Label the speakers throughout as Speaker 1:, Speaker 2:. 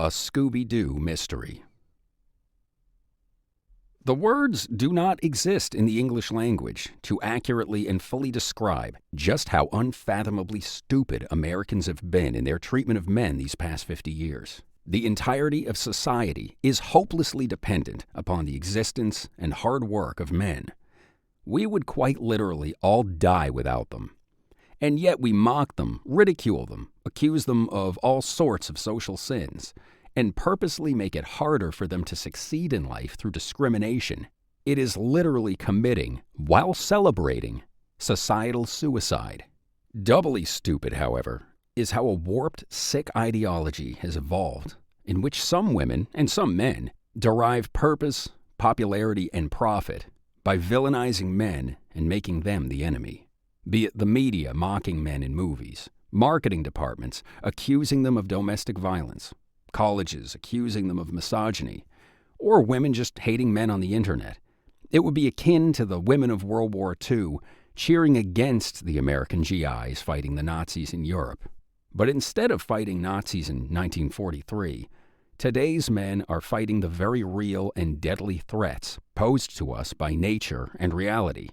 Speaker 1: A Scooby-Doo mystery. The words do not exist in the English language to accurately and fully describe just how unfathomably stupid Americans have been in their treatment of men these past 50 years. The entirety of society is hopelessly dependent upon the existence and hard work of men. We would quite literally all die without them. And yet we mock them, ridicule them, accuse them of all sorts of social sins, and purposely make it harder for them to succeed in life through discrimination. It is literally committing, while celebrating, societal suicide. Doubly stupid, however, is how a warped, sick ideology has evolved, in which some women, and some men, derive purpose, popularity, and profit by villainizing men and making them the enemy. Be it the media mocking men in movies, marketing departments accusing them of domestic violence, colleges accusing them of misogyny, or women just hating men on the internet. It would be akin to the women of World War II cheering against the American GIs fighting the Nazis in Europe. But instead of fighting Nazis in 1943, today's men are fighting the very real and deadly threats posed to us by nature and reality.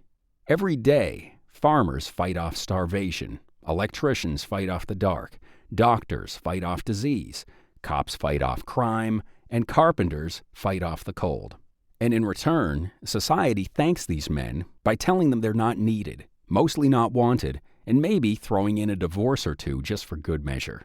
Speaker 1: Every day, farmers fight off starvation, electricians fight off the dark, doctors fight off disease, cops fight off crime, and carpenters fight off the cold. And in return, society thanks these men by telling them they're not needed, mostly not wanted, and maybe throwing in a divorce or two just for good measure.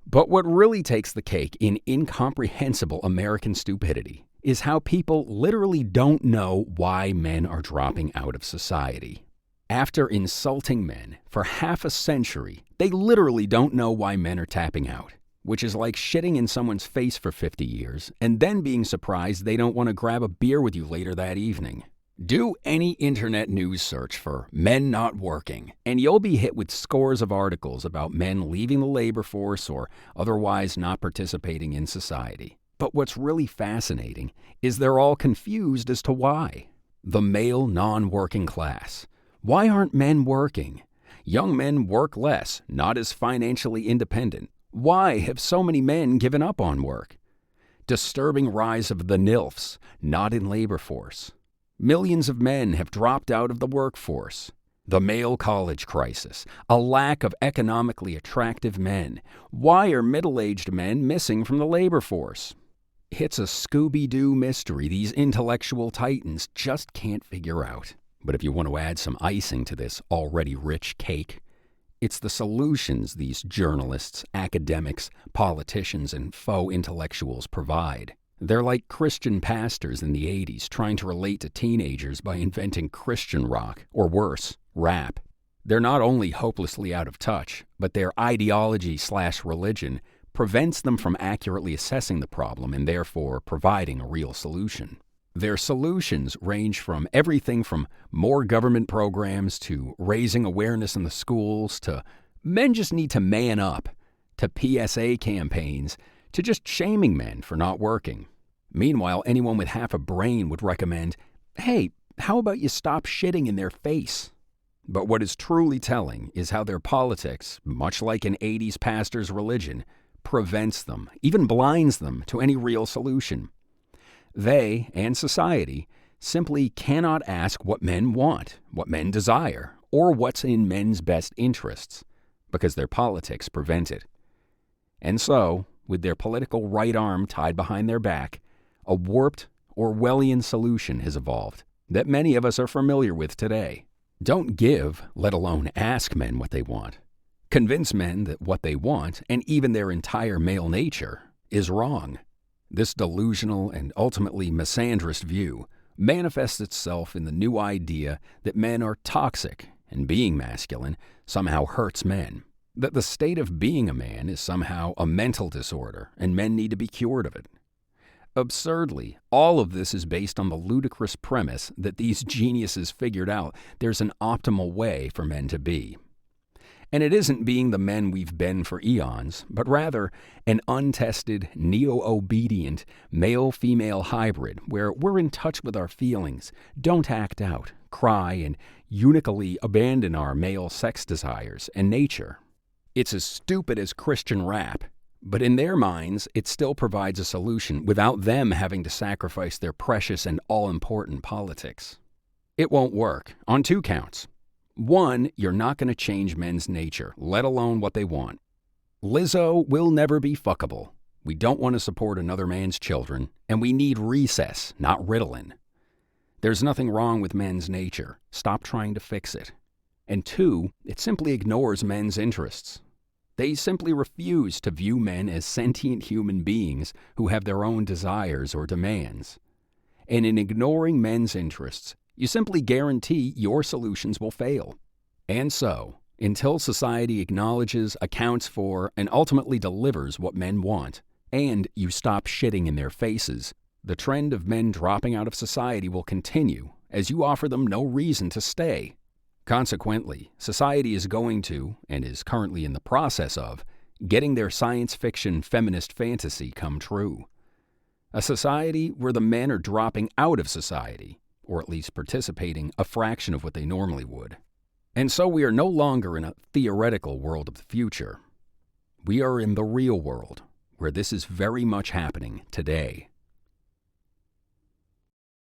Speaker 1: But what really takes the cake in incomprehensible American stupidity is how people literally don't know why men are dropping out of society. After insulting men for half a century, they literally don't know why men are tapping out, which is like shitting in someone's face for 50 years and then being surprised they don't want to grab a beer with you later that evening. Do any internet news search for men not working, and you'll be hit with scores of articles about men leaving the labor force or otherwise not participating in society. But what's really fascinating is they're all confused as to why. The male non-working class. Why aren't men working? Young men work less, not as financially independent. Why have so many men given up on work? Disturbing rise of the NILFs, not in labor force. Millions of men have dropped out of the workforce. The male college crisis, a lack of economically attractive men. Why are middle-aged men missing from the labor force? It's a Scooby-Doo mystery these intellectual titans just can't figure out. But if you want to add some icing to this already rich cake, it's the solutions these journalists, academics, politicians, and faux intellectuals provide. They're like Christian pastors in the 80s trying to relate to teenagers by inventing Christian rock, or worse, rap. They're not only hopelessly out of touch, but their ideology/religion prevents them from accurately assessing the problem and therefore providing a real solution. Their solutions range from everything from more government programs to raising awareness in the schools to men just need to man up to PSA campaigns to just shaming men for not working. Meanwhile, anyone with half a brain would recommend, hey, how about you stop shitting in their face? But what is truly telling is how their politics, much like an 80s pastor's religion, prevents them, even blinds them to any real solution. They, and society, simply cannot ask what men want, what men desire, or what's in men's best interests, because their politics prevent it. And so, with their political right arm tied behind their back, a warped, Orwellian solution has evolved that many of us are familiar with today. Don't give, let alone ask men what they want. Convince men that what they want, and even their entire male nature, is wrong. This delusional and ultimately misandrist view manifests itself in the new idea that men are toxic and being masculine somehow hurts men. That the state of being a man is somehow a mental disorder and men need to be cured of it. Absurdly, all of this is based on the ludicrous premise that these geniuses figured out there's an optimal way for men to be. And it isn't being the men we've been for eons, but rather an untested, neo-obedient, male-female hybrid where we're in touch with our feelings, don't act out, cry, and unically abandon our male sex desires and nature. It's as stupid as Christian rap, But in their minds, it still provides a solution without them having to sacrifice their precious and all-important politics. It won't work, on 2 counts. 1, you're not going to change men's nature, let alone what they want. Lizzo will never be fuckable. We don't want to support another man's children, and we need recess, not Ritalin. There's nothing wrong with men's nature. Stop trying to fix it. And 2, it simply ignores men's interests. They simply refuse to view men as sentient human beings who have their own desires or demands. And in ignoring men's interests, you simply guarantee your solutions will fail. And so, until society acknowledges, accounts for, and ultimately delivers what men want, and you stop shitting in their faces, the trend of men dropping out of society will continue as you offer them no reason to stay. Consequently, society is going to, and is currently in the process of, getting their science fiction feminist fantasy come true. A society where the men are dropping out of society, or at least participating a fraction of what they normally would. And so we are no longer in a theoretical world of the future. We are in the real world, where this is very much happening today.